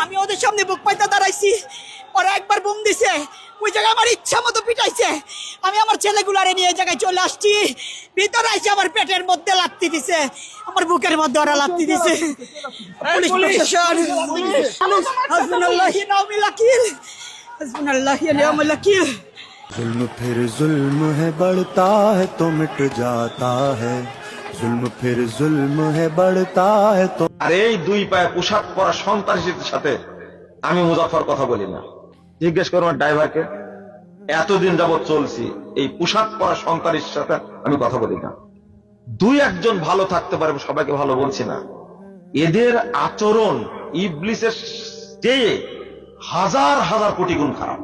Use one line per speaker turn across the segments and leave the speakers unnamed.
আমি ওদের সামনে বুক পাইতে দাঁড়াইছি, ওরা একবার বুম দিছে, ওই জায়গায় আমার ইচ্ছা মতো পিটাইছে। আমি আমার ছেলেগুলারে নিয়ে এই জায়গায় চলে আসছি, ভিতরে আইসে আমার পেটের মধ্যে লাগতে দিছে, আমার বুকের মধ্যে ওরা লাগতে দিছে। পুলিশ প্রশাসন, হাসবুনাল্লাহি ওয়া নি'মাল ওয়াকিল, হাসবুনাল্লাহি ওয়া নি'মাল ওয়াকিল।
जुल्म फिर जुल्म है बढ़ता है तो मिट जाता है, जुल्म फिर जुल्म है बढ़ता है तो।
আর এই দুই পায়ে পোশাক পরা সন্ত্রাসীদের সাথে আমি মুজাফফর কথা বলি না। জিজ্ঞেস করো আমার ড্রাইভারকে, এতদিন যাবত চলছি এই পোশাক পরা সন্ত্রাসীর সাথে আমি কথা বলি না। দুই একজন ভালো থাকতে পারে, সবাইকে ভালো বলছি না। এদের আচরণ ইবলিসের চেয়ে হাজার হাজার কোটি গুণ খারাপ।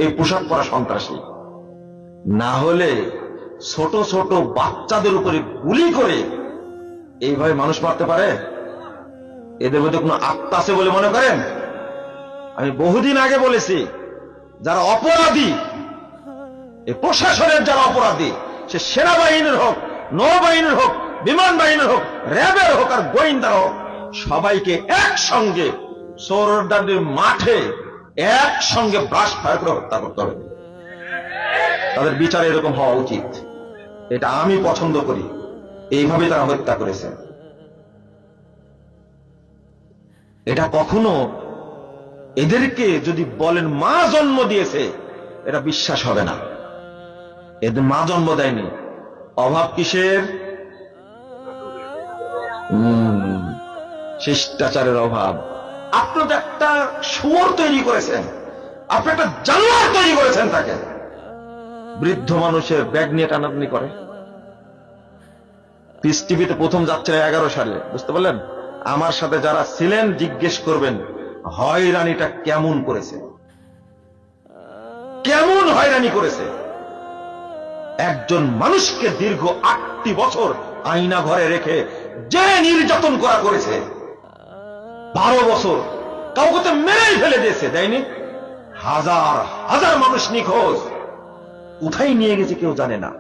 এই পোশাক পরা সন্ত্রাসী না হলে ছোট ছোট বাচ্চাদের উপরে গুলি করে এইভাবে মানুষ মারতে পারে? এদের মধ্যে কোনো আত্মা আছে বলে মনে করেন? আমি বহুদিন আগে বলেছি, যারা অপরাধী, এই প্রশাসনের যারা অপরাধী, সে সেনাবাহিনীর হোক, নৌবাহিনীর হোক, বিমান বাহিনীর হোক, র্যাবের হোক আর গোয়েন্দার হোক, সবাইকে একসঙ্গে সৌরদানের মাঠে একসঙ্গে ব্রাশ ফায়ার করে হত্যা করতে হবে। তাদের বিচার এরকম হওয়া উচিত। এটা আমি পছন্দ করি। এইভাবে তারা হত্যা করেছে। এটা কখনো এদেরকে যদি বলেন মা জন্ম দিয়েছে, এটা বিশ্বাস হবে না। এদের মা জন্ম দেয়নি। অভাব কিসের? শিষ্টাচারের অভাব। আপনি তো একটা শুয়োর তৈরি করেছেন, আপনি একটা জানোয়ার তৈরি করেছেন। তাকে বৃদ্ধ মানুষের ব্যাগ নিয়ে টানাটানি করে। পিস টিভিতে প্রথম যাচ্ছিল 11 সালে, বুঝতে পারলেন? আমার সাথে যারা ছিলেন জিজ্ঞেস করবেন হয়রানিটা কেমন করেছে, কেমন হয়রানি করেছে। একজন মানুষকে দীর্ঘ 8টি বছর আয়না ঘরে রেখে যে নির্যাতন করা করেছে, 12 বছর কাউকে তো মেরেই ফেলে দিয়েছে, দেয়নি? হাজার হাজার মানুষ নিখোঁজ, কোথায় নিয়ে গেছে কেউ জানে না।